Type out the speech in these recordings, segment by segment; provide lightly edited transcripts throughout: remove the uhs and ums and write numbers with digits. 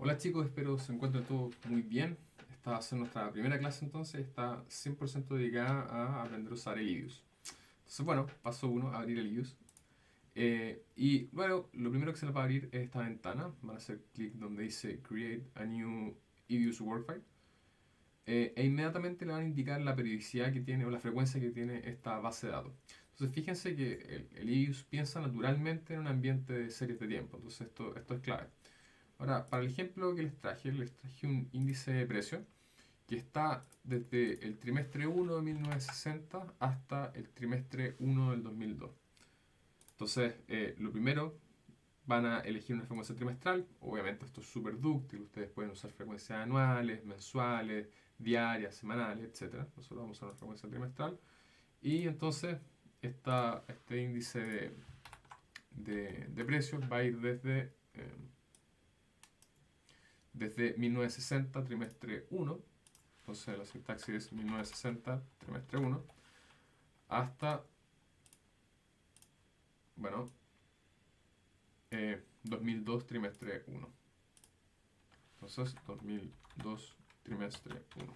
Hola chicos, espero se encuentren todos muy bien. Esta va a ser nuestra primera clase entonces, está 100% dedicada a aprender a usar el IDIUS. Entonces bueno, paso uno, abrir el IDIUS. Y luego, lo primero que se les va a abrir es esta ventana. Van a hacer clic donde dice Create a New IDIUS Workfile. E inmediatamente le van a indicar la periodicidad que tiene o la frecuencia que tiene esta base de datos. Entonces fíjense que el IDIUS piensa naturalmente en un ambiente de series de tiempo. Entonces esto es clave. Ahora, para el ejemplo que les traje un índice de precio que está desde el trimestre 1 de 1960 hasta el trimestre 1 del 2002. Entonces, lo primero, van a elegir una frecuencia trimestral. Obviamente esto es súper dúctil, ustedes pueden usar frecuencias anuales, mensuales, diarias, semanales, etc. Nosotros vamos a usar una frecuencia trimestral. Y entonces, este índice de precios va a ir desde 1960, trimestre 1, entonces la sintaxis es 1960, trimestre 1, hasta, bueno, 2002, trimestre 1. Entonces, 2002, trimestre 1.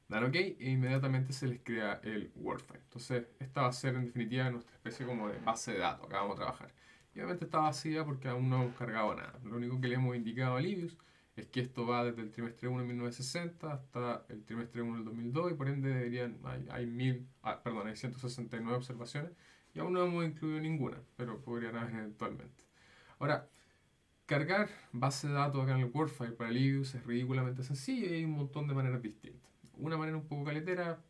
Dan OK e inmediatamente se les crea el WordFile. Entonces, esta va a ser en definitiva nuestra especie como de base de datos. Acá vamos a trabajar. Y obviamente está vacía porque aún no hemos cargado nada. Lo único que le hemos indicado a Livius es que esto va desde el trimestre 1 de 1960 hasta el trimestre 1 del 2002 y por ende hay 169 observaciones y aún no hemos incluido ninguna, pero podrían haber eventualmente. Ahora, cargar base de datos acá en el WordFile para Livius es ridículamente sencillo y hay un montón de maneras distintas. Una manera un poco caletera,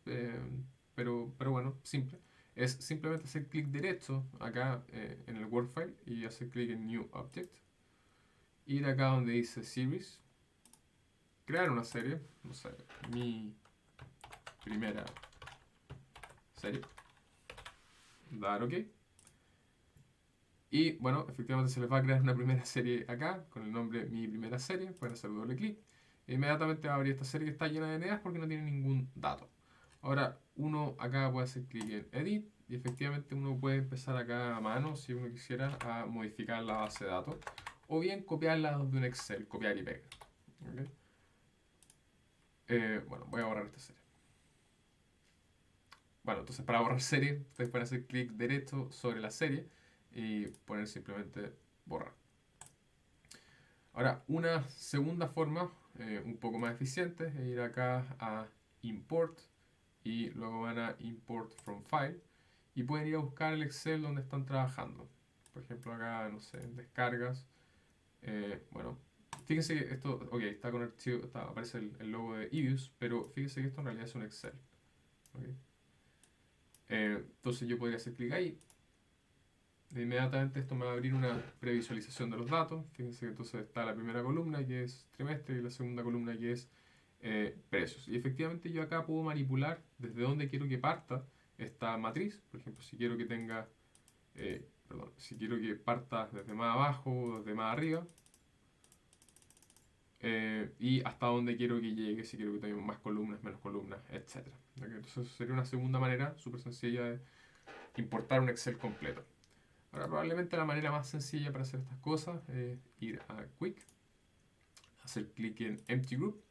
pero bueno, simple, es simplemente hacer clic derecho acá en el WordFile y hacer clic en New Object. Ir acá donde dice Series, crear una serie, no sé, mi primera serie, dar OK. Y bueno, efectivamente se les va a crear una primera serie acá con el nombre Mi Primera Serie. Pueden hacer doble clic. E inmediatamente va a abrir esta serie que está llena de eneas porque no tiene ningún dato. Ahora, uno acá puede hacer clic en Edit y efectivamente uno puede empezar acá a mano, si uno quisiera, a modificar la base de datos. O bien copiarla de un Excel, copiar y pegar. ¿Okay? Bueno, voy a borrar esta serie. Bueno, entonces para borrar serie, ustedes pueden hacer clic derecho sobre la serie y poner simplemente borrar. Ahora, una segunda forma, un poco más eficiente, es ir acá a Import y luego van a Import from File y pueden ir a buscar el Excel donde están trabajando. Por ejemplo, acá, no sé, en descargas. Bueno, fíjense que esto, ok, está con archivo, aparece el logo de Ibius, pero fíjense que esto en realidad es un Excel. ¿Okay? Entonces yo podría hacer clic ahí. Inmediatamente esto me va a abrir una previsualización de los datos. Fíjense que entonces está la primera columna que es trimestre y la segunda columna que es precios. Y efectivamente yo acá puedo manipular desde dónde quiero que parta esta matriz. Por ejemplo, si quiero que tenga, si quiero que parta desde más abajo o desde más arriba. Y hasta dónde quiero que llegue, si quiero que tenga más columnas, menos columnas, etc. ¿Okay? Entonces sería una segunda manera súper sencilla de importar un Excel completo. Ahora, probablemente la manera más sencilla para hacer estas cosas es ir a Quick, hacer clic en Empty Group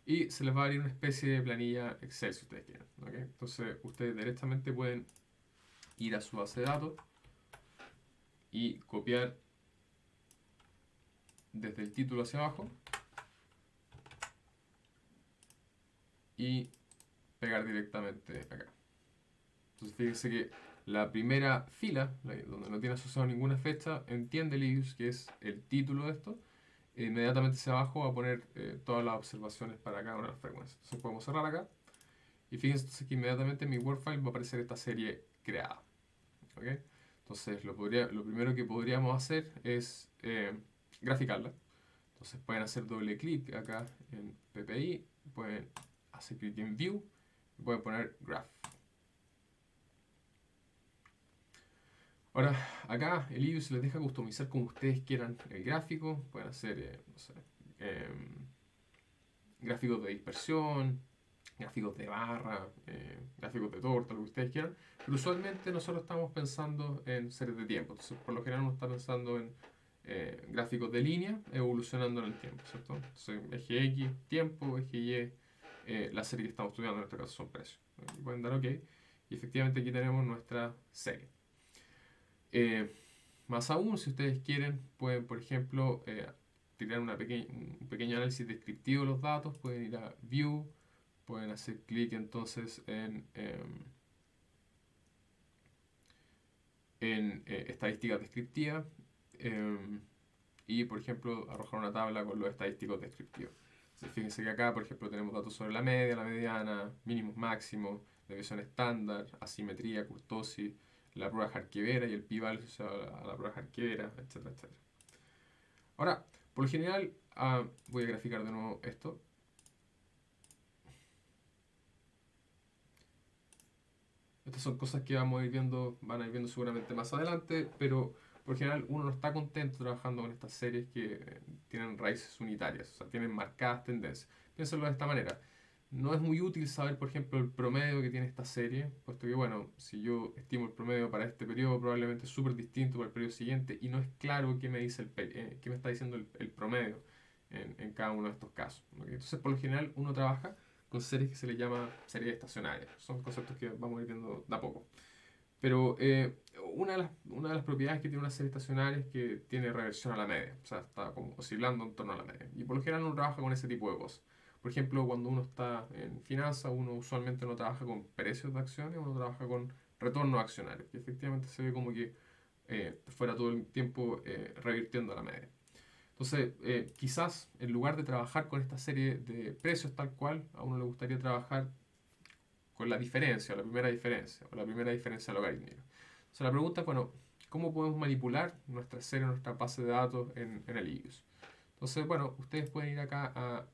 y se les va a abrir una especie de planilla Excel si ustedes quieren. ¿Okay? Entonces, ustedes directamente pueden ir a su base de datos y copiar desde el título hacia abajo y pegar directamente acá. Entonces, fíjense que la primera fila, donde no tiene asociado ninguna fecha, entiende Linux que es el título de esto. E inmediatamente hacia abajo va a poner todas las observaciones para cada una de las frecuencias. Entonces podemos cerrar acá. Y fíjense entonces que inmediatamente en mi WordFile va a aparecer esta serie creada. ¿Okay? Entonces lo primero que podríamos hacer es graficarla. Entonces pueden hacer doble clic acá en PPI, pueden hacer clic en View y pueden poner Graph. Ahora, acá el IDIUS les deja customizar como ustedes quieran el gráfico. Pueden hacer, no sé, gráficos de dispersión, gráficos de barra, gráficos de torta, lo que ustedes quieran. Pero usualmente nosotros estamos pensando en series de tiempo. Entonces, por lo general uno está pensando en gráficos de línea evolucionando en el tiempo, ¿cierto? Entonces, eje X, tiempo, eje Y, la serie que estamos estudiando, en este caso son precios. Y pueden dar OK. Y efectivamente aquí tenemos nuestra serie. Más aún, si ustedes quieren, pueden, por ejemplo, tirar un pequeño análisis descriptivo de los datos. Pueden ir a View, pueden hacer clic entonces en estadísticas descriptivas y, por ejemplo, arrojar una tabla con los estadísticos descriptivos. Entonces, fíjense que acá, por ejemplo, tenemos datos sobre la media, la mediana, mínimos, máximos, desviación estándar, asimetría, kurtosis, la prueba Harkevera y el p-value asociado a la prueba Harkevera, etcétera, etcétera. Ahora, por lo general, voy a graficar de nuevo esto. Estas son cosas que vamos a ir viendo, van a ir viendo seguramente más adelante, pero por lo general uno no está contento trabajando con estas series que tienen raíces unitarias, o sea, tienen marcadas tendencias. Piénsalo de esta manera. No es muy útil saber, por ejemplo, el promedio que tiene esta serie, puesto que, bueno, si yo estimo el promedio para este periodo, probablemente es súper distinto para el periodo siguiente y no es claro qué me dice qué me está diciendo el promedio en cada uno de estos casos. ¿Ok? Entonces, por lo general, uno trabaja con series que se le llama series estacionarias. Son conceptos que vamos a ir viendo de a poco. Pero una de las propiedades que tiene una serie estacionaria es que tiene reversión a la media. O sea, está como oscilando en torno a la media. Y por lo general uno trabaja con ese tipo de cosas. Por ejemplo, cuando uno está en finanzas, uno usualmente no trabaja con precios de acciones, uno trabaja con retornos accionarios. Y efectivamente se ve como que fuera todo el tiempo revirtiendo a la media. Entonces, quizás en lugar de trabajar con esta serie de precios tal cual, a uno le gustaría trabajar con la diferencia, o la primera diferencia, o la primera diferencia logarítmica. Entonces, la pregunta es, bueno, ¿cómo podemos manipular nuestra serie, nuestra base de datos en el IUS? Entonces, bueno, ustedes pueden ir acá a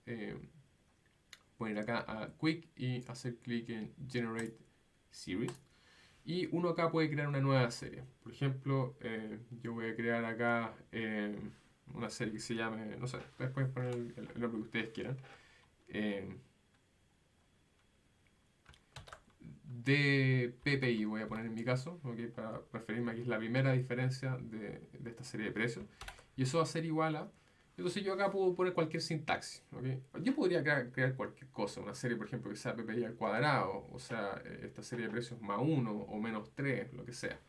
Quick y hacer clic en Generate Series. Y uno acá puede crear una nueva serie. Por ejemplo, yo voy a crear acá una serie que se llame, no sé, ustedes pueden poner el nombre que ustedes quieran. De PPI voy a poner en mi caso, ¿okay? Para referirme a que es la primera diferencia de esta serie de precios. Y eso va a ser igual a... Entonces yo acá puedo poner cualquier sintaxis. ¿Okay? Yo podría crear cualquier cosa, una serie por ejemplo que sea PPI al cuadrado, o sea, esta serie de precios más 1 o menos 3, lo que sea.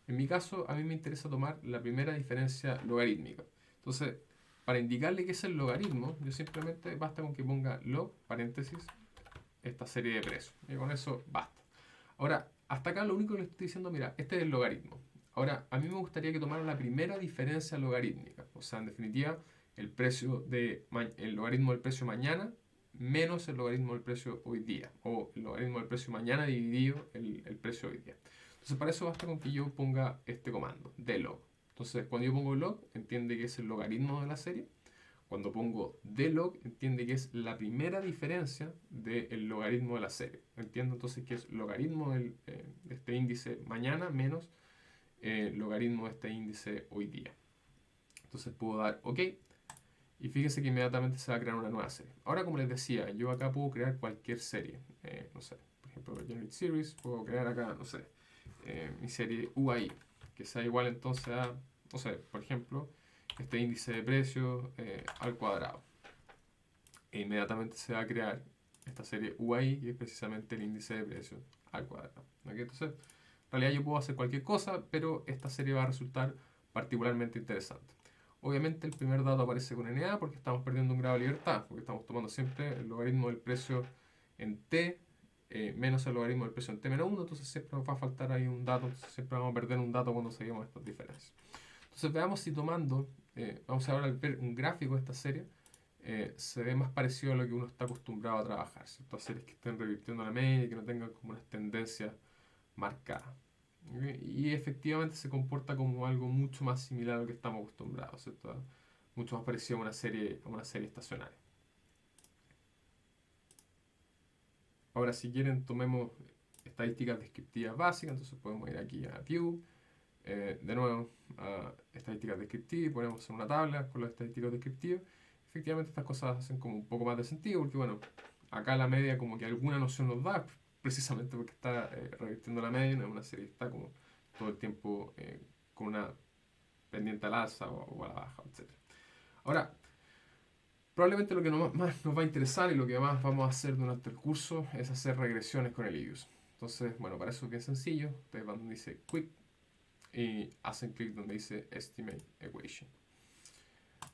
En mi caso, a mí me interesa tomar la primera diferencia logarítmica. Entonces, para indicarle qué es el logaritmo, yo simplemente basta con que ponga log, paréntesis, esta serie de precios. Y con eso basta. Ahora, hasta acá lo único que le estoy diciendo, mira, este es el logaritmo. Ahora, a mí me gustaría que tomaran la primera diferencia logarítmica. O sea, en definitiva, el logaritmo del precio mañana menos el logaritmo del precio hoy día. O el logaritmo del precio mañana dividido el precio hoy día. Entonces, para eso basta con que yo ponga este comando, dlog. Entonces, cuando yo pongo log, entiende que es el logaritmo de la serie. Cuando pongo dlog, entiende que es la primera diferencia del logaritmo de la serie. Entiendo entonces que es logaritmo de este índice mañana menos logaritmo de este índice hoy día. Entonces puedo dar OK y fíjense que inmediatamente se va a crear una nueva serie. Ahora, como les decía, yo acá puedo crear cualquier serie. No sé, por ejemplo, Generate Series, puedo crear acá, no sé, mi serie UAI, que sea igual entonces a, no sé, por ejemplo, este índice de precios al cuadrado. E inmediatamente se va a crear esta serie UAI, que es precisamente el índice de precios al cuadrado. ¿Okay? Entonces, en realidad yo puedo hacer cualquier cosa, pero esta serie va a resultar particularmente interesante. Obviamente el primer dato aparece con NA porque estamos perdiendo un grado de libertad, porque estamos tomando siempre el logaritmo del precio en T menos el logaritmo del precio en T menos 1, entonces siempre nos va a faltar ahí un dato, entonces siempre vamos a perder un dato cuando seguimos estas diferencias. Entonces veamos si tomando, vamos a ahora ver un gráfico de esta serie, se ve más parecido a lo que uno está acostumbrado a trabajar, ¿cierto? A series que estén revirtiendo la media y que no tengan como unas tendencias marcadas. ¿Okay? Y efectivamente se comporta como algo mucho más similar a lo que estamos acostumbrados, ¿cierto? Mucho más parecido a una serie estacionaria. Ahora, si quieren, tomemos estadísticas descriptivas básicas, entonces podemos ir aquí a View, de nuevo a estadísticas descriptivas, ponemos en una tabla con las estadísticas descriptivas. Efectivamente estas cosas hacen como un poco más de sentido, porque bueno, acá la media como que alguna noción nos da, precisamente porque está revirtiendo la media, no es una serie que está como todo el tiempo con una pendiente al alza o a la baja, etc. Ahora, probablemente lo que más nos va a interesar y lo que más vamos a hacer durante el curso es hacer regresiones con el IUS. Entonces, bueno, para eso es bien sencillo. Ustedes van donde dice Quick y hacen clic donde dice Estimate Equation.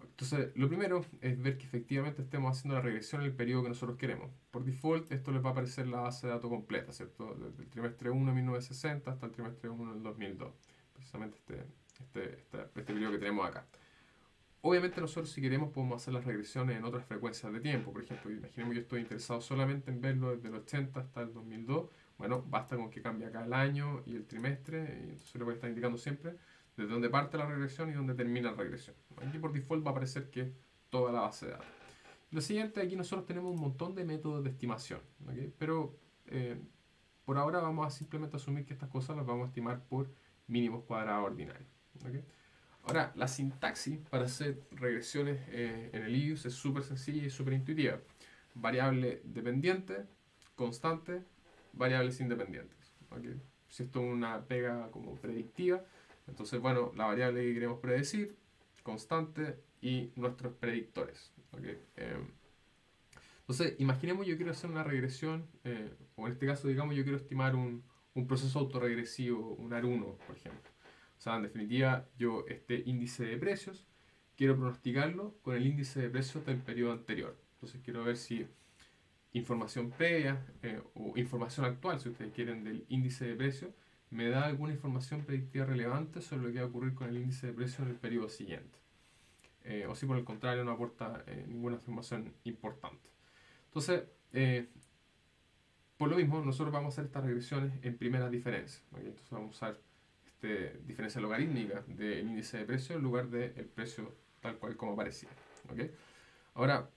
Entonces, lo primero es ver que efectivamente estemos haciendo la regresión en el periodo que nosotros queremos. Por default, esto les va a aparecer la base de datos completa, ¿cierto? Desde el trimestre 1 de 1960 hasta el trimestre 1 del 2002. Precisamente este periodo que tenemos acá. Obviamente nosotros si queremos podemos hacer las regresiones en otras frecuencias de tiempo. Por ejemplo, imaginemos que yo estoy interesado solamente en verlo desde el 80 hasta el 2002. Bueno, basta con que cambie acá el año y el trimestre, y entonces le voy a estar indicando siempre desde dónde parte la regresión y dónde termina la regresión. Aquí por default va a aparecer que toda la base de datos. Lo siguiente, aquí nosotros tenemos un montón de métodos de estimación, ¿okay? Pero por ahora vamos a simplemente asumir que estas cosas las vamos a estimar por mínimos cuadrados ordinarios. ¿Okay? Ahora, la sintaxis para hacer regresiones en el IUS es súper sencilla y súper intuitiva. Variable dependiente, constante, variables independientes. ¿Okay? Si esto es una pega como predictiva, entonces, bueno, la variable que queremos predecir, constante y nuestros predictores. ¿Okay? Entonces, imaginemos yo quiero hacer una regresión, o en este caso, digamos, yo quiero estimar un proceso autorregresivo, un AR1, por ejemplo. O sea, en definitiva, yo este índice de precios quiero pronosticarlo con el índice de precios del periodo anterior. Entonces, quiero ver si información previa o información actual, si ustedes quieren, del índice de precios, me da alguna información predictiva relevante sobre lo que va a ocurrir con el índice de precios en el periodo siguiente. O si por el contrario no aporta ninguna información importante. Entonces, por lo mismo, nosotros vamos a hacer estas regresiones en primeras diferencias. ¿Okay? Entonces vamos a usar diferencia logarítmica del índice de precio en lugar del precio tal cual como aparecía. ¿Okay? Ahora,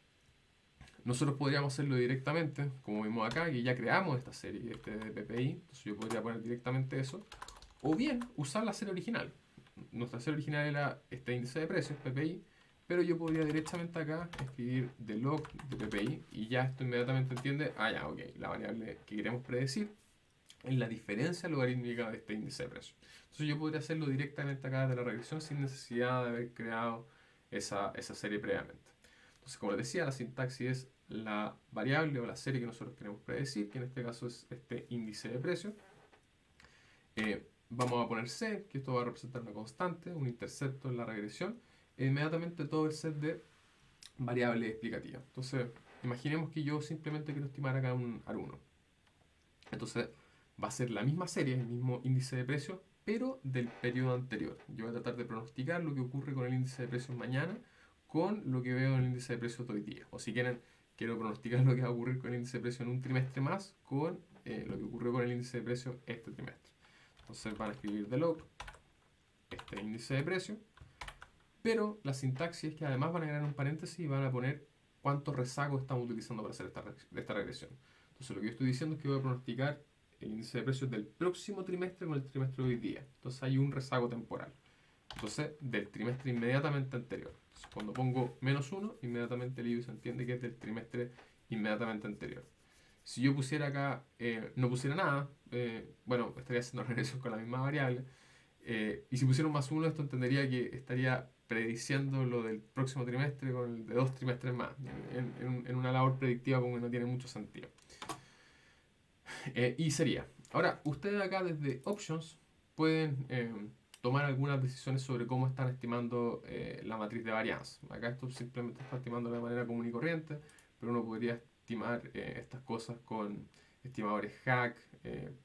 nosotros podríamos hacerlo directamente, como vimos acá, que ya creamos esta serie de PPI, entonces yo podría poner directamente eso, o bien usar la serie original. Nuestra serie original era este índice de precios, PPI, pero yo podría directamente acá escribir the log de PPI y ya esto inmediatamente entiende, ya, ok, la variable que queremos predecir es la diferencia logarítmica de este índice de precios. Entonces yo podría hacerlo directamente acá de la regresión sin necesidad de haber creado esa serie previamente. Entonces, como les decía, la sintaxis es la variable o la serie que nosotros queremos predecir, que en este caso es este índice de precios. Vamos a poner C, que esto va a representar una constante, un intercepto en la regresión, e inmediatamente todo el set de variables explicativas. Entonces, imaginemos que yo simplemente quiero estimar acá un AR1. Entonces, va a ser la misma serie, el mismo índice de precios, pero del periodo anterior. Yo voy a tratar de pronosticar lo que ocurre con el índice de precios mañana con lo que veo en el índice de precios de hoy día. O si quieren, quiero pronosticar lo que va a ocurrir con el índice de precios en un trimestre más con lo que ocurrió con el índice de precios este trimestre. Entonces van a escribir de log este índice de precio, pero la sintaxis es que además van a agregar un paréntesis y van a poner cuántos rezagos estamos utilizando para hacer esta regresión. Entonces lo que yo estoy diciendo es que voy a pronosticar el índice de precios del próximo trimestre con el trimestre de hoy día. Entonces hay un rezago temporal. Entonces del trimestre inmediatamente anterior. Entonces cuando pongo -1, inmediatamente el IBIS entiende que es del trimestre inmediatamente anterior. Si yo pusiera acá, no pusiera nada, bueno, estaría haciendo regresión con la misma variable. Y si pusiera un +1, esto entendería que estaría prediciendo lo del próximo trimestre con el de 2 trimestres más, en una labor predictiva como que no tiene mucho sentido. Y sería, ahora, ustedes acá desde Options pueden tomar algunas decisiones sobre cómo están estimando la matriz de varianza. Acá esto simplemente está estimando de manera común y corriente, pero uno podría estimar estas cosas con estimadores HAC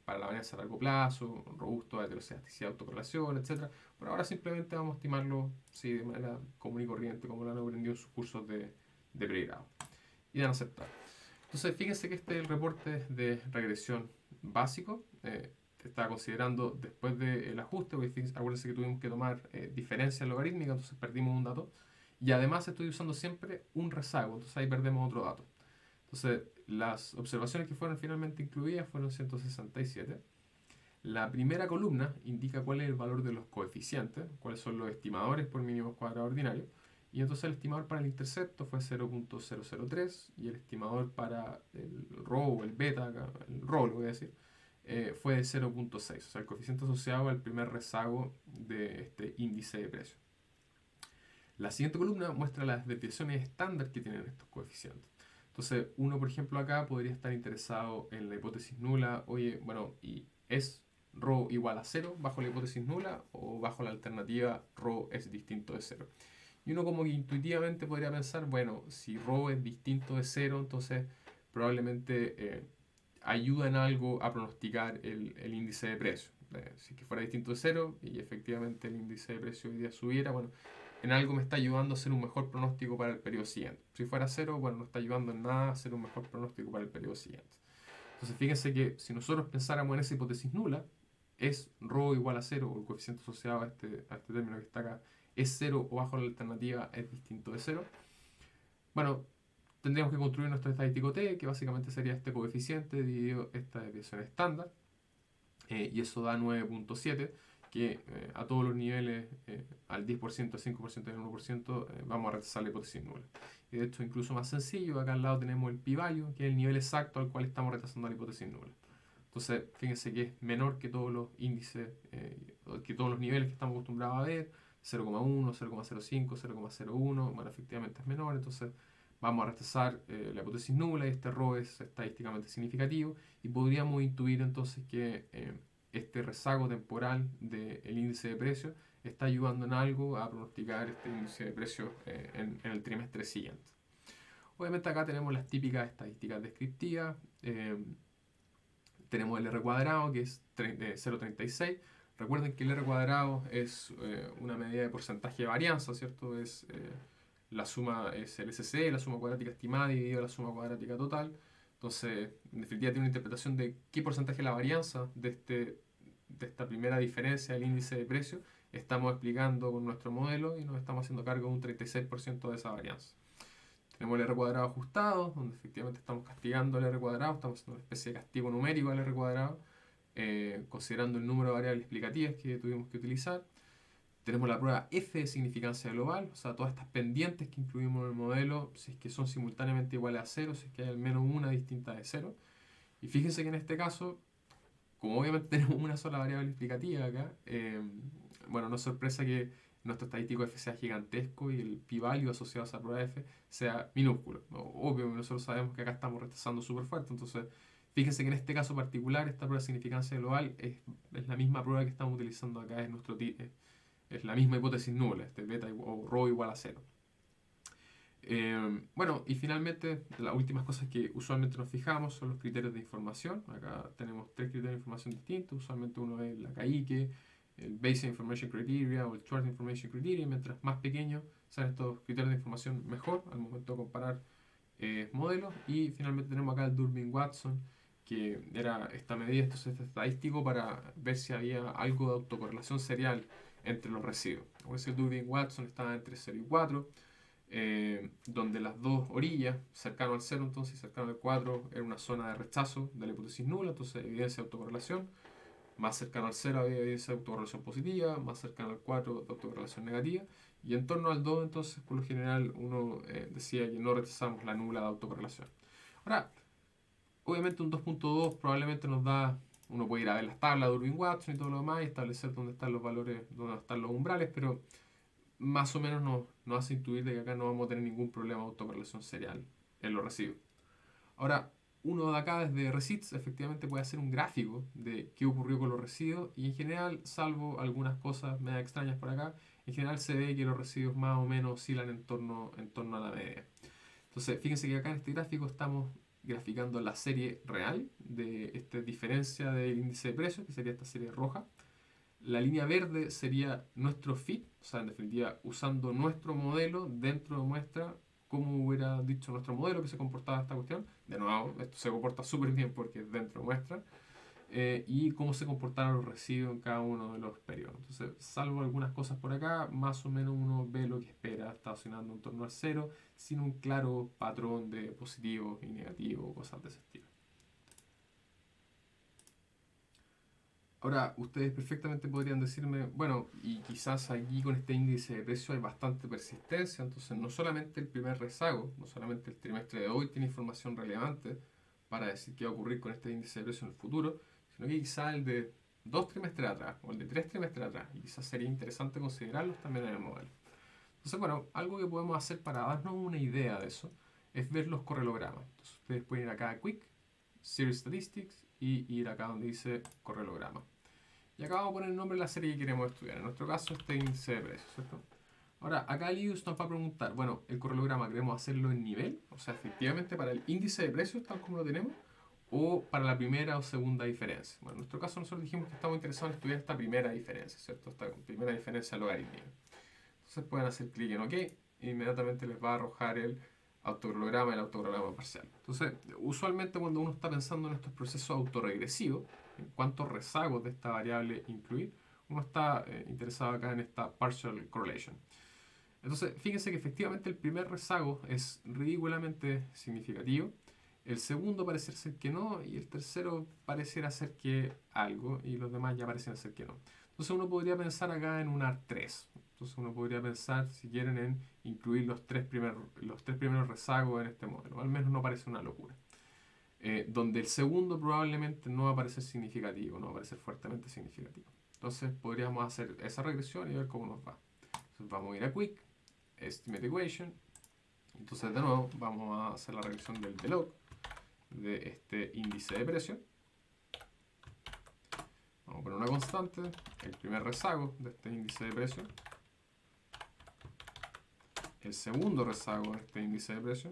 para la varianza a largo plazo, robusto, heterocedasticidad, autocorrelación, etc. Por ahora simplemente vamos a estimarlo sí, de manera común y corriente, como lo han aprendido en sus cursos de pregrado. Y dan a aceptar. Entonces, fíjense que este es el reporte de regresión básico. Está considerando después del ajuste, porque acuérdense que tuvimos que tomar diferencias logarítmicas, entonces perdimos un dato. Y además estoy usando siempre un rezago, entonces ahí perdemos otro dato. Entonces, las observaciones que fueron finalmente incluidas fueron 167. La primera columna indica cuál es el valor de los coeficientes, cuáles son los estimadores por mínimos cuadrados ordinarios. Y entonces el estimador para el intercepto fue 0.003 y el estimador para el rho o el beta, el rho lo voy a decir, fue de 0.6, o sea, el coeficiente asociado al primer rezago de este índice de precios. La siguiente columna muestra las desviaciones estándar que tienen estos coeficientes. Entonces, uno, por ejemplo, acá podría estar interesado en la hipótesis nula. Oye, bueno, ¿y es ρ igual a 0 bajo la hipótesis nula o bajo la alternativa ρ es distinto de 0? Y uno como que intuitivamente podría pensar, bueno, si ρ es distinto de 0, entonces probablemente ayuda en algo a pronosticar el índice de precio. Si que fuera distinto de 0 y efectivamente el índice de precio hoy día subiera, bueno, en algo me está ayudando a hacer un mejor pronóstico para el periodo siguiente. Si fuera 0, bueno, no está ayudando en nada a hacer un mejor pronóstico para el periodo siguiente. Entonces fíjense que si nosotros pensáramos en esa hipótesis nula, es ρ igual a 0, o el coeficiente asociado a este término que está acá, es 0 o bajo la alternativa es distinto de 0. Bueno, tendríamos que construir nuestro estadístico T, que básicamente sería este coeficiente dividido esta desviación estándar, y eso da 9.7, que a todos los niveles, al 10%, al 5% y al 1%, vamos a rechazar la hipótesis nula. Y de hecho, incluso más sencillo, acá al lado tenemos el p-value, que es el nivel exacto al cual estamos rechazando la hipótesis nula. Entonces, fíjense que es menor que todos los índices, que todos los niveles que estamos acostumbrados a ver, 0,1, 0,05, 0,01, bueno, efectivamente es menor, entonces vamos a rechazar la hipótesis nula y este ρ es estadísticamente significativo y podríamos intuir entonces que este rezago temporal del índice de precios está ayudando en algo a pronosticar este índice de precios en el trimestre siguiente. Obviamente acá tenemos las típicas estadísticas descriptivas. Tenemos el R cuadrado, que es 0,36. Recuerden que el R cuadrado es una medida de porcentaje de varianza, ¿cierto? La suma es el SC, la suma cuadrática estimada dividido la suma cuadrática total. Entonces, en definitiva, tiene una interpretación de qué porcentaje es la varianza de esta primera diferencia del índice de precio estamos explicando con nuestro modelo y nos estamos haciendo cargo de un 36% de esa varianza. Tenemos el R cuadrado ajustado, donde efectivamente estamos castigando el R cuadrado, estamos haciendo una especie de castigo numérico al R cuadrado, considerando el número de variables explicativas que tuvimos que utilizar. Tenemos la prueba F de significancia global, o sea, todas estas pendientes que incluimos en el modelo, si es que son simultáneamente iguales a 0, si es que hay al menos una distinta de 0. Y fíjense que en este caso, como obviamente tenemos una sola variable explicativa acá, bueno, no es sorpresa que nuestro estadístico F sea gigantesco y el p-value asociado a esa prueba F sea minúsculo. Obvio, nosotros sabemos que acá estamos rechazando súper fuerte, entonces fíjense que en este caso particular, esta prueba de significancia global es la misma prueba que estamos utilizando acá, es la misma hipótesis nula, este beta o ρ igual a 0. Bueno, y finalmente, las últimas cosas que usualmente nos fijamos son los criterios de información. Acá tenemos tres criterios de información distintos. Usualmente uno es la CAIQE, el Basic Information Criteria o el Short Information Criteria. Mientras más pequeños sean estos criterios de información, mejor al momento de comparar modelos. Y finalmente tenemos acá el Durbin-Watson, que era esta medida, este estadístico para ver si había algo de autocorrelación serial entre los residuos. Como decía, el Durbin-Watson estaba entre 0 y 4. Donde las dos orillas, cercano al 0 entonces y cercano al 4, era una zona de rechazo de la hipótesis nula, entonces evidencia de autocorrelación. Más cercano al 0 había evidencia de autocorrelación positiva, más cercano al 4 de autocorrelación negativa, y en torno al 2 entonces por lo general uno decía que no rechazamos la nula de autocorrelación. Ahora, obviamente un 2.2 probablemente nos da, uno puede ir a ver las tablas de Durbin-Watson y todo lo demás y establecer dónde están los valores, dónde están los umbrales, pero más o menos nos hace intuir de que acá no vamos a tener ningún problema de autocorrelación serial en los residuos. Ahora, uno de acá desde Receipts efectivamente puede hacer un gráfico de qué ocurrió con los residuos y en general, salvo algunas cosas medio extrañas por acá, en general se ve que los residuos más o menos oscilan en torno a la media. Entonces, fíjense que acá en este gráfico estamos graficando la serie real de esta diferencia del índice de precios, que sería esta serie roja. La línea verde sería nuestro fit, o sea, en definitiva, usando nuestro modelo dentro de muestra, como hubiera dicho nuestro modelo que se comportaba esta cuestión. De nuevo, esto se comporta súper bien porque es dentro de muestra. Y cómo se comportaron los residuos en cada uno de los periodos. Entonces, salvo algunas cosas por acá, más o menos uno ve lo que espera, está oscilando en torno al 0, sin un claro patrón de positivo y negativo, cosas de ese estilo. Ahora, ustedes perfectamente podrían decirme, bueno, y quizás aquí con este índice de precio hay bastante persistencia, entonces no solamente el primer rezago, no solamente el trimestre de hoy tiene información relevante para decir qué va a ocurrir con este índice de precio en el futuro, sino que quizá el de 2 trimestres atrás o el de 3 trimestres atrás. Y quizás sería interesante considerarlos también en el modelo. Entonces, bueno, algo que podemos hacer para darnos una idea de eso es ver los correlogramas. Entonces, ustedes pueden ir acá a Quick, Series Statistics y ir acá donde dice correlograma. Y acá vamos a poner el nombre de la serie que queremos estudiar. En nuestro caso, este índice de precios, ¿cierto? Ahora, acá Lius nos va a preguntar, bueno, el correlograma queremos hacerlo en nivel, o sea, efectivamente para el índice de precios tal como lo tenemos, o para la primera o segunda diferencia. Bueno, en nuestro caso nosotros dijimos que estamos interesados en estudiar esta primera diferencia, ¿cierto? Esta primera diferencia logarítmica. Entonces pueden hacer clic en OK e inmediatamente les va a arrojar el autocrolograma y el autocrolograma parcial. Entonces, usualmente cuando uno está pensando en estos procesos autorregresivos, en cuántos rezagos de esta variable incluir, uno está interesado acá en esta partial correlation. Entonces, fíjense que efectivamente el primer rezago es ridículamente significativo, el segundo parece ser que no, y el tercero pareciera ser que algo, y los demás ya parecen ser que no. Entonces uno podría pensar acá en un AR3. Entonces uno podría pensar, si quieren, en incluir los tres primeros rezagos en este modelo. Al menos no parece una locura. Donde el segundo probablemente no va a parecer significativo, no va a parecer fuertemente significativo. Entonces podríamos hacer esa regresión y ver cómo nos va. Entonces vamos a ir a Quick, Estimate Equation. Entonces de nuevo vamos a hacer la regresión del log de este índice de precio. Vamos a poner una constante, el primer rezago de este índice de precio, el segundo rezago de este índice de precio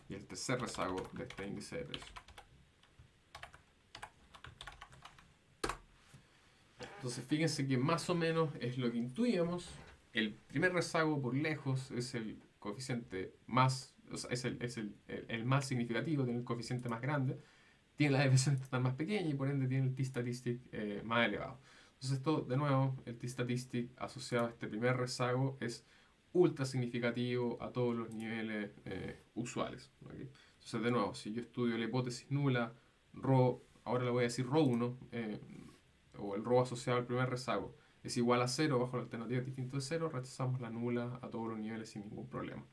y el tercer rezago de este índice de precio. Entonces fíjense que más o menos es lo que intuíamos. El primer rezago por lejos es el coeficiente más, o sea, es el más significativo, tiene el coeficiente más grande, tiene la desviación estatal más pequeña y por ende tiene el t-statistic más elevado. Entonces esto, de nuevo, el t-statistic asociado a este primer rezago es ultra significativo a todos los niveles usuales. ¿Okay? Entonces, de nuevo, si yo estudio la hipótesis nula, ρ, ahora le voy a decir ρ1, o el ρ asociado al primer rezago, es igual a 0 bajo la alternativa distinto de 0, rechazamos la nula a todos los niveles sin ningún problema.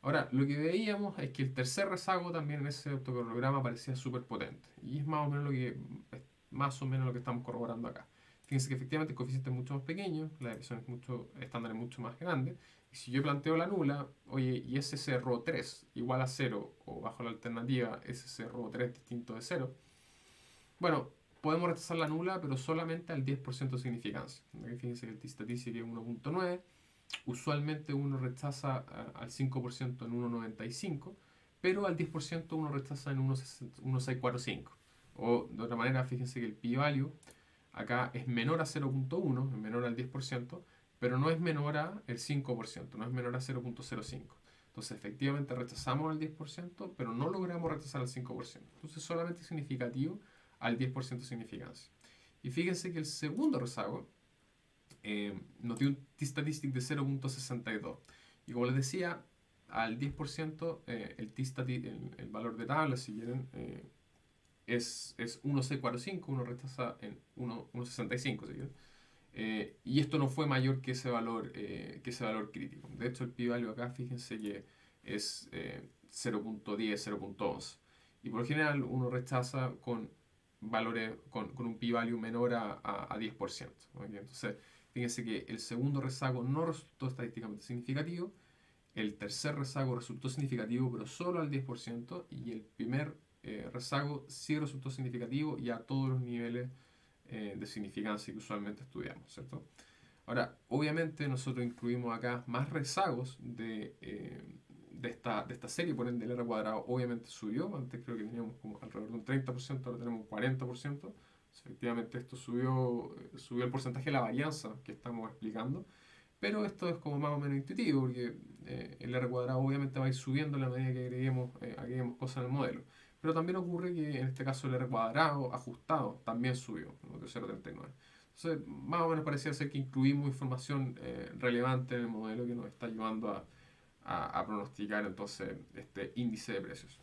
Ahora, lo que veíamos es que el tercer rezago también en ese autocrolograma parecía súper potente. Y es más o menos lo que estamos corroborando acá. Fíjense que efectivamente el coeficiente es mucho más pequeño, la desviación estándar es mucho más grande. Y si yo planteo la nula, oye, y ese ρ3 igual a 0, o bajo la alternativa ese ρ3 distinto de 0, bueno, podemos rechazar la nula, pero solamente al 10% de significancia. Fíjense que el t-statistic es 1.9. Usualmente uno rechaza al 5% en 1.95, pero al 10% uno rechaza en 1.645. O de otra manera, fíjense que el p-value acá es menor a 0.1, es menor al 10%, pero no es menor a el 5%, no es menor a 0.05. Entonces, efectivamente rechazamos al 10%, pero no logramos rechazar al 5%. Entonces, solamente es significativo al 10% de significancia. Y fíjense que el segundo rezago nos dio un t-statistic de 0.62. Y como les decía, al 10% el valor de tabla, si quieren, es 1.645, uno rechaza en 1.65, si quieren. Y esto no fue mayor que ese valor crítico. De hecho, el p-value acá, fíjense que es 0.10, 0.11. Y por lo general uno rechaza con valores con un p-value menor a 10%. ¿Okay? Entonces, fíjense que el segundo rezago no resultó estadísticamente significativo, el tercer rezago resultó significativo pero solo al 10% y el primer rezago sí resultó significativo y a todos los niveles de significancia que usualmente estudiamos, ¿cierto? Ahora, obviamente nosotros incluimos acá más rezagos de esta serie, por ende el R cuadrado obviamente subió, antes creo que teníamos como alrededor de un 30%, ahora tenemos un 40%, efectivamente esto subió el porcentaje de la varianza que estamos explicando, pero esto es como más o menos intuitivo, porque el R cuadrado obviamente va a ir subiendo a la medida que agreguemos cosas en el modelo. Pero también ocurre que en este caso el R cuadrado ajustado también subió, de 0.39. Entonces, más o menos parecía ser que incluimos información relevante en el modelo que nos está ayudando a pronosticar entonces este índice de precios.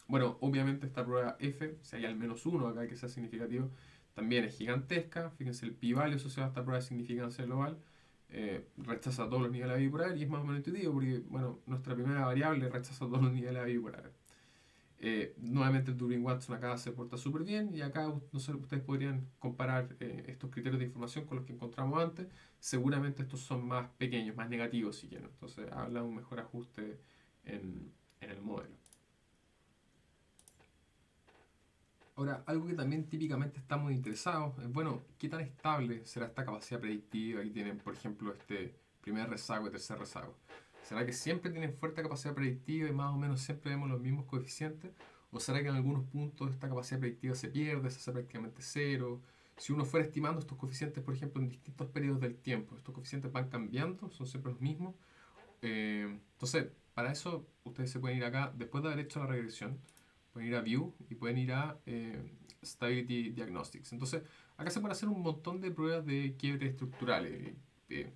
Bueno, obviamente esta prueba F, si hay al menos uno acá que sea significativo, también es gigantesca. Fíjense el p-value asociado a esta prueba de significancia global rechaza todos los niveles de y es más o menos intuitivo porque, bueno, nuestra primera variable rechaza todos los niveles de Nuevamente el Durbin-Watson acá se porta súper bien y acá no sé, ustedes podrían comparar estos criterios de información con los que encontramos antes. Seguramente estos son más pequeños, más negativos si quieren. Entonces habla de un mejor ajuste en el modelo. Ahora, algo que también típicamente estamos interesados es, bueno, ¿qué tan estable será esta capacidad predictiva? Aquí tienen, por ejemplo, este primer rezago y tercer rezago. ¿Será que siempre tienen fuerte capacidad predictiva y más o menos siempre vemos los mismos coeficientes? ¿O será que en algunos puntos esta capacidad predictiva se pierde, se hace prácticamente cero? Si uno fuera estimando estos coeficientes, por ejemplo, en distintos periodos del tiempo, ¿estos coeficientes van cambiando? ¿Son siempre los mismos? Entonces, para eso ustedes se pueden ir acá, después de haber hecho la regresión, pueden ir a View y pueden ir a Stability Diagnostics. Entonces, acá se pueden hacer un montón de pruebas de quiebre estructurales. Eh,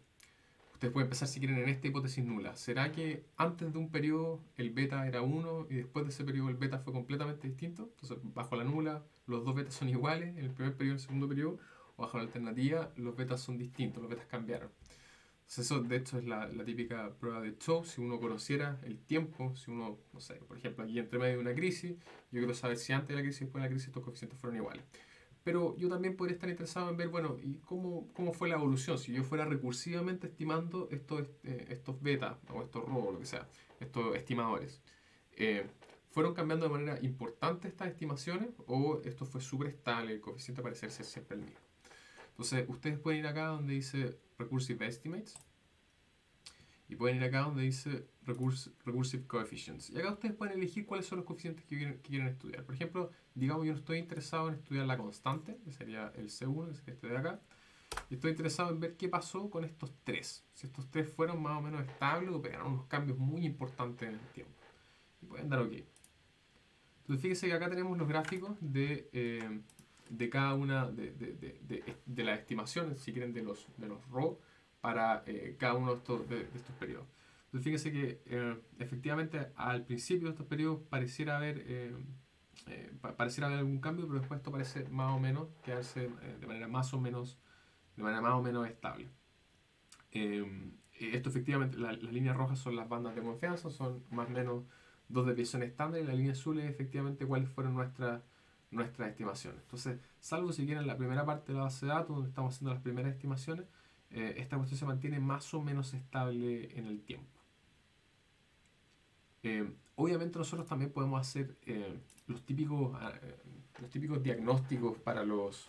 Ustedes pueden empezar si quieren en esta hipótesis nula. ¿Será que antes de un periodo el beta era uno y después de ese periodo el beta fue completamente distinto? Entonces, bajo la nula, los dos betas son iguales en el primer periodo y en el segundo periodo. O bajo la alternativa, los betas son distintos, los betas cambiaron. Entonces eso de hecho es la típica prueba de Chow. Si uno conociera el tiempo, si uno, no sé, por ejemplo, aquí entre medio de una crisis, yo quiero saber si antes de la crisis y después de la crisis estos coeficientes fueron iguales. Pero yo también podría estar interesado en ver, bueno, ¿y cómo fue la evolución? Si yo fuera recursivamente estimando estos betas o estos RO o lo que sea, estos estimadores, eh, ¿fueron cambiando de manera importante estas estimaciones o esto fue súper estable, el coeficiente parece ser siempre el mismo? Entonces, ustedes pueden ir acá donde dice Recursive Estimates y pueden ir acá donde dice Recursive Coefficients. Y acá ustedes pueden elegir cuáles son los coeficientes que quieren estudiar. Por ejemplo, digamos yo no estoy interesado en estudiar la constante, que sería el C1, que sería este de acá. Y estoy interesado en ver qué pasó con estos tres. Si estos tres fueron más o menos estables o pegaron unos cambios muy importantes en el tiempo. Y pueden dar OK. Entonces fíjense que acá tenemos los gráficos de cada una de las estimaciones, si quieren, de los RO para cada uno de estos periodos. Entonces fíjense que efectivamente al principio de estos periodos pareciera haber algún cambio, pero después esto parece más o menos quedarse de manera más o menos estable. Esto efectivamente, las líneas rojas son las bandas de confianza, son más o menos dos desviaciones estándar y la línea azul es efectivamente cuáles fueron nuestras estimaciones. Entonces, salvo si quieren la primera parte de la base de datos, donde estamos haciendo las primeras estimaciones, esta cuestión se mantiene más o menos estable en el tiempo. Obviamente nosotros también podemos hacer los típicos diagnósticos para los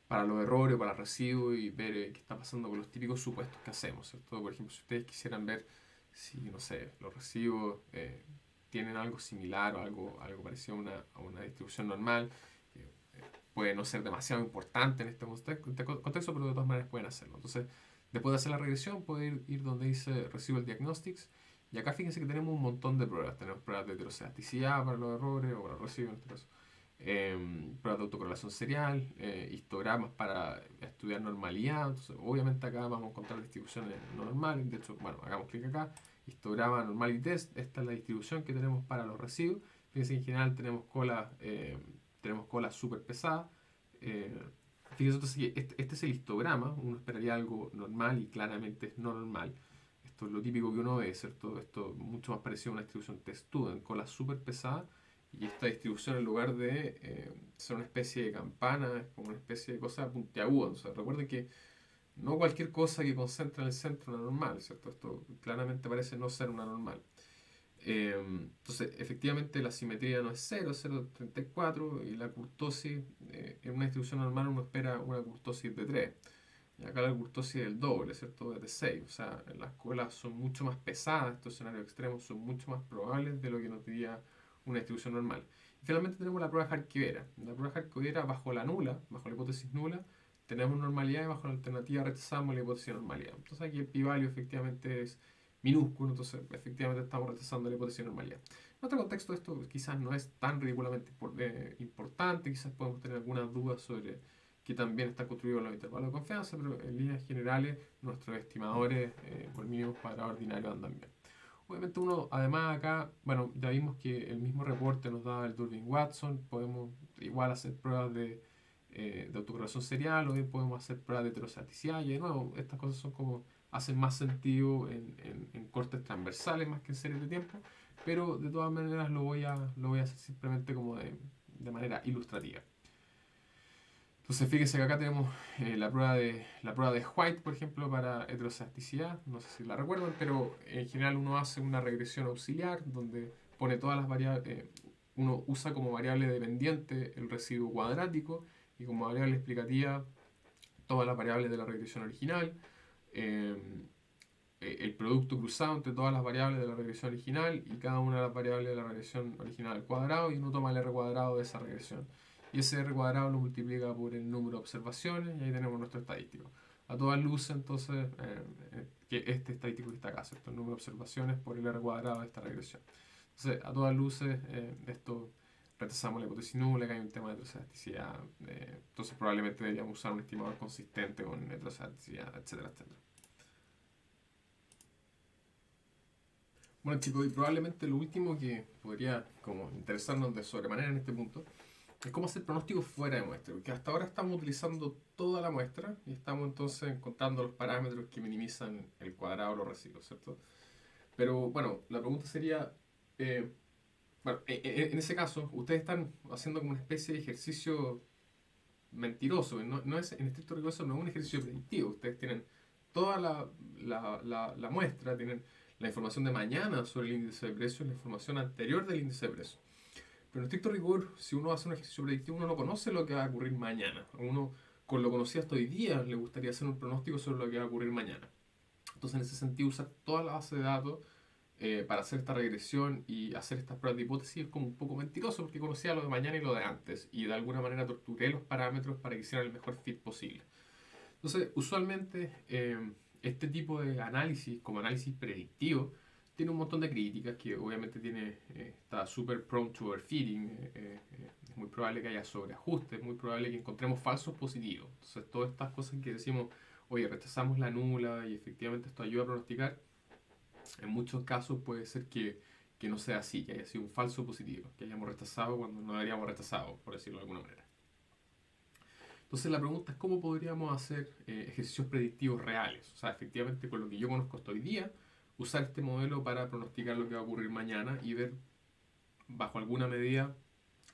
errores o para residuos y ver qué está pasando con los típicos supuestos que hacemos, ¿cierto? Por ejemplo, si ustedes quisieran ver si, no sé, los residuos tienen algo similar o algo parecido a una distribución normal, que puede no ser demasiado importante en este contexto, pero de todas maneras pueden hacerlo. Entonces, después de hacer la regresión, pueden ir donde dice Residual Diagnostics y acá fíjense que tenemos un montón de pruebas. Tenemos pruebas de heterocedasticidad para los errores o para los residuos en este caso. Pruebas de autocorrelación serial, histogramas para estudiar normalidad. Entonces, obviamente acá vamos a encontrar distribuciones no normales. De hecho, bueno, hagamos clic acá, histograma normal y test. Esta es la distribución que tenemos para los residuos. Fíjense que en general tenemos colas súper pesadas. Fíjense entonces que este es el histograma. Uno esperaría algo normal y claramente es no normal. Esto es lo típico que uno ve, ¿cierto? Esto es mucho más parecido a una distribución testuda en colas súper pesadas. Y esta distribución, en lugar de ser una especie de campana, es como una especie de cosa puntiaguda. Entonces, recuerden que no cualquier cosa que concentra en el centro es una normal, ¿cierto? Esto claramente parece no ser una normal. Entonces, efectivamente, la simetría no es 0, es 0,34 y la kurtosis, en una distribución normal uno espera una kurtosis de 3. Y acá la kurtosis es el doble, ¿cierto? Es de 6. O sea, las colas son mucho más pesadas, estos escenarios extremos son mucho más probables de lo que nos diría una distribución normal. Y finalmente tenemos la prueba Harkivera. La prueba Harkivera bajo la hipótesis nula, tenemos normalidad y bajo la alternativa rechazamos la hipótesis de normalidad. Entonces aquí el p-value efectivamente es minúsculo, entonces efectivamente estamos rechazando la hipótesis de normalidad. En otro contexto esto quizás no es tan ridículamente importante, quizás podemos tener algunas dudas sobre que también están construidos los intervalos de confianza, pero en líneas generales nuestros estimadores por mínimos cuadrados ordinarios andan bien. Obviamente uno, además acá, bueno, ya vimos que el mismo reporte nos da el Durbin-Watson, podemos igual hacer pruebas de autocorrelación serial o bien podemos hacer pruebas de heterocedasticidad y de nuevo, estas cosas son como, hacen más sentido en cortes transversales más que en series de tiempo, pero de todas maneras lo voy a hacer simplemente como de manera ilustrativa. Entonces fíjense que acá tenemos la prueba de White, por ejemplo, para heterocedasticidad. No sé si la recuerdan, pero en general uno hace una regresión auxiliar donde pone todas las variables, uno usa como variable dependiente el residuo cuadrático y como variable explicativa todas las variables de la regresión original. eh, el producto cruzado entre todas las variables de la regresión original y cada una de las variables de la regresión original al cuadrado, y uno toma el r cuadrado de esa regresión. Y ese r cuadrado lo multiplica por el número de observaciones y ahí tenemos nuestro estadístico. A todas luces, entonces, que este estadístico que está acá, ¿cierto? El número de observaciones por el r cuadrado de esta regresión. Entonces, a todas luces, esto rechazamos la hipótesis nula, que hay un tema de heterocedasticidad. Entonces, probablemente deberíamos usar un estimador consistente con heterocedasticidad, etcétera, etcétera. Bueno chicos, y probablemente lo último que podría como interesarnos de sobremanera en este punto es cómo hacer pronósticos fuera de muestra, porque hasta ahora estamos utilizando toda la muestra y estamos entonces encontrando los parámetros que minimizan el cuadrado de los residuos, ¿cierto? Pero bueno, la pregunta sería, eh, bueno, en ese caso, ustedes están haciendo como una especie de ejercicio mentiroso, no es, en estricto rigor no es un ejercicio predictivo, ustedes tienen toda la muestra, tienen la información de mañana sobre el índice de precios, la información anterior del índice de precios. Pero en estricto rigor, si uno hace un ejercicio predictivo, uno no conoce lo que va a ocurrir mañana. A uno, con lo conocido hasta hoy día, le gustaría hacer un pronóstico sobre lo que va a ocurrir mañana. Entonces, en ese sentido, usar toda la base de datos para hacer esta regresión y hacer estas pruebas de hipótesis es como un poco mentiroso porque conocía lo de mañana y lo de antes y de alguna manera torturé los parámetros para que hicieran el mejor fit posible. Entonces, usualmente este tipo de análisis, como análisis predictivo, tiene un montón de críticas que obviamente está súper prone to overfitting, es muy probable que haya sobreajustes, es muy probable que encontremos falsos positivos. Entonces, todas estas cosas que decimos, oye, rechazamos la nula y efectivamente esto ayuda a pronosticar, en muchos casos puede ser que no sea así, que haya sido un falso positivo, que hayamos rechazado cuando no deberíamos rechazado, por decirlo de alguna manera. Entonces la pregunta es cómo podríamos hacer ejercicios predictivos reales, o sea, efectivamente con lo que yo conozco hasta hoy día, usar este modelo para pronosticar lo que va a ocurrir mañana y ver bajo alguna medida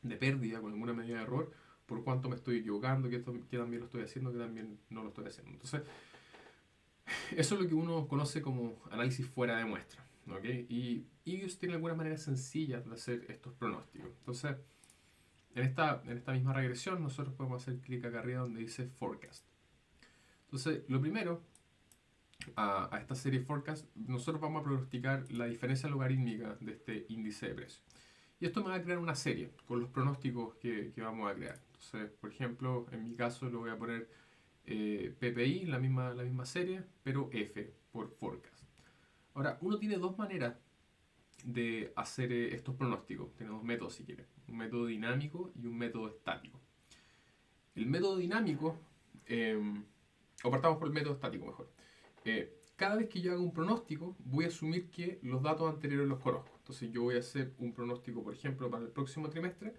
de pérdida, con alguna medida de error, por cuánto me estoy equivocando, qué también lo estoy haciendo, qué también no lo estoy haciendo. Entonces, eso es lo que uno conoce como análisis fuera de muestra. ¿Ok? Y ellos tienen algunas maneras sencillas de hacer estos pronósticos. Entonces, en esta misma regresión, nosotros podemos hacer clic acá arriba donde dice Forecast. Entonces, lo primero, a esta serie Forecast, nosotros vamos a pronosticar la diferencia logarítmica de este índice de precio. Y esto me va a crear una serie con los pronósticos que vamos a crear. Entonces, por ejemplo, en mi caso lo voy a poner PPI, la misma serie, pero F por Forecast. Ahora, uno tiene dos maneras de hacer estos pronósticos. Tiene dos métodos si quiere. Un método dinámico y un método estático. El método dinámico, o partamos por el método estático mejor. Cada vez que yo haga un pronóstico, voy a asumir que los datos anteriores los conozco. Entonces yo voy a hacer un pronóstico, por ejemplo, para el próximo trimestre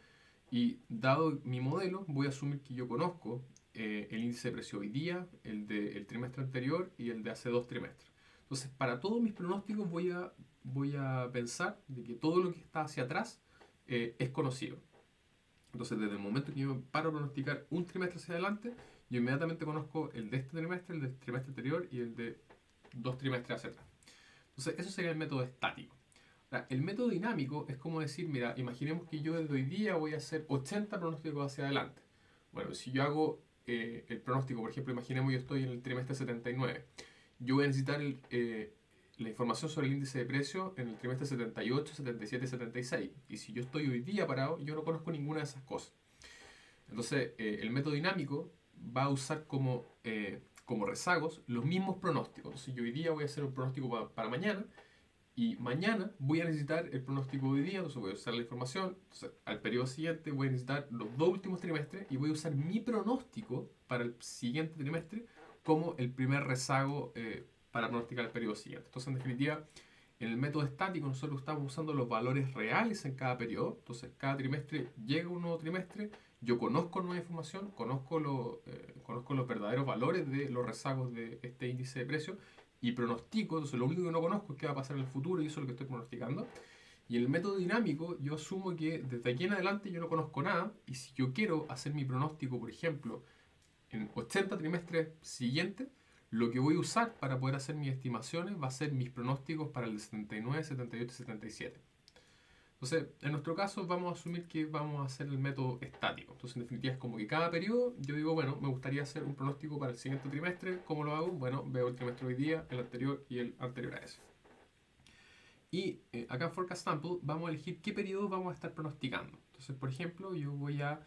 y dado mi modelo, voy a asumir que yo conozco el índice de precio hoy día, el del trimestre anterior y el de hace 2 trimestres. Entonces, para todos mis pronósticos voy a pensar de que todo lo que está hacia atrás es conocido. Entonces, desde el momento que yo me paro a pronosticar un trimestre hacia adelante, yo inmediatamente conozco el de este trimestre, el del trimestre anterior y el de 2 trimestres hacia atrás. Entonces, eso sería el método estático. Ahora, el método dinámico es como decir, mira, imaginemos que yo desde hoy día voy a hacer 80 pronósticos hacia adelante. Bueno, si yo hago el pronóstico, por ejemplo, imaginemos yo estoy en el trimestre 79. Yo voy a necesitar la información sobre el índice de precio en el trimestre 78, 77, 76. Y si yo estoy hoy día parado, yo no conozco ninguna de esas cosas. Entonces, el método dinámico va a usar como rezagos los mismos pronósticos. Entonces, yo hoy día voy a hacer un pronóstico para mañana y mañana voy a necesitar el pronóstico de hoy día, entonces voy a usar la información. Entonces, al periodo siguiente voy a necesitar los 2 últimos trimestres y voy a usar mi pronóstico para el siguiente trimestre como el primer rezago para pronosticar el periodo siguiente. Entonces, en definitiva, en el método estático nosotros estamos usando los valores reales en cada periodo. Entonces, cada trimestre llega un nuevo trimestre, yo conozco nueva información, conozco los verdaderos valores de los rezagos de este índice de precios y pronostico. Entonces, lo único que no conozco es qué va a pasar en el futuro y eso es lo que estoy pronosticando. Y en el método dinámico yo asumo que desde aquí en adelante yo no conozco nada y si yo quiero hacer mi pronóstico, por ejemplo, en 80 trimestres siguientes, lo que voy a usar para poder hacer mis estimaciones va a ser mis pronósticos para el de 79, 78 y 77. Entonces, en nuestro caso vamos a asumir que vamos a hacer el método estático. Entonces, en definitiva es como que cada periodo yo digo, bueno, me gustaría hacer un pronóstico para el siguiente trimestre. ¿Cómo lo hago? Bueno, veo el trimestre hoy día, el anterior y el anterior a ese. Y acá en Forecast Sample vamos a elegir qué periodo vamos a estar pronosticando. Entonces, por ejemplo, yo voy a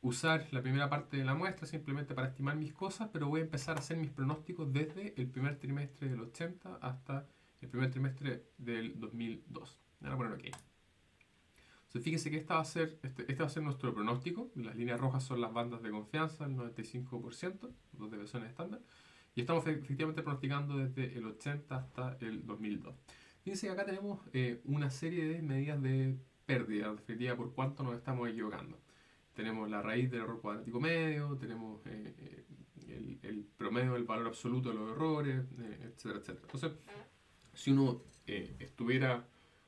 usar la primera parte de la muestra simplemente para estimar mis cosas, pero voy a empezar a hacer mis pronósticos desde el primer trimestre del 80 hasta el primer trimestre del 2002. Voy a poner OK. Entonces, fíjense que este va a ser nuestro pronóstico. Las líneas rojas son las bandas de confianza, el 95%, dos desviaciones estándar. Y estamos efectivamente pronosticando desde el 80 hasta el 2002. Fíjense que acá tenemos una serie de medidas de pérdida, en definitiva, por cuánto nos estamos equivocando. Tenemos la raíz del error cuadrático medio, tenemos el promedio del valor absoluto de los errores, etcétera, etcétera. Entonces, si uno estuviera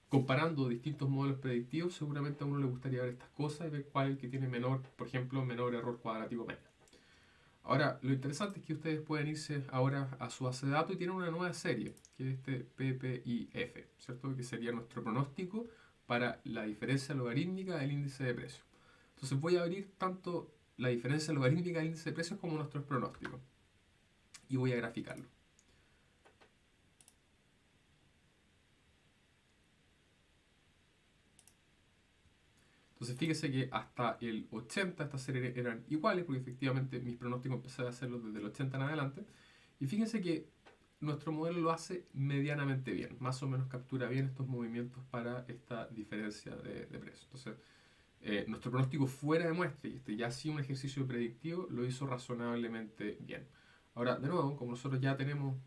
comparando distintos modelos predictivos, seguramente a uno le gustaría ver estas cosas y ver cuál es el que tiene menor, por ejemplo, menor error cuadrático medio. Ahora, lo interesante es que ustedes pueden irse ahora a su base de datos y tienen una nueva serie, que es este PPIF, ¿cierto? Que sería nuestro pronóstico para la diferencia logarítmica del índice de precios. Entonces voy a abrir tanto la diferencia logarítmica del índice de precios como nuestros pronósticos y voy a graficarlo. Entonces fíjese que hasta el 80 estas series eran iguales, porque efectivamente mis pronósticos empecé a hacerlos desde el 80 en adelante. Y fíjense que nuestro modelo lo hace medianamente bien, más o menos captura bien estos movimientos para esta diferencia de precios. Entonces, nuestro pronóstico fuera de muestra, y este ya sí un ejercicio predictivo, lo hizo razonablemente bien. Ahora, de nuevo, como nosotros ya tenemos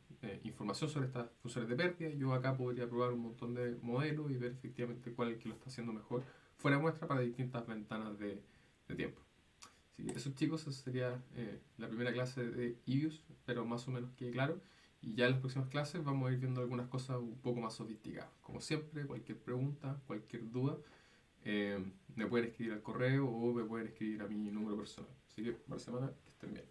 información sobre estas funciones de pérdida, yo acá podría probar un montón de modelos y ver efectivamente cuál es el que lo está haciendo mejor fuera de muestra para distintas ventanas de tiempo. Así que eso, chicos, esa sería la primera clase de EViews, pero más o menos quede claro. Y ya en las próximas clases vamos a ir viendo algunas cosas un poco más sofisticadas. Como siempre, cualquier pregunta, cualquier duda, me pueden escribir al correo o me pueden escribir a mi número personal. Así que, buena semana, que estén bien.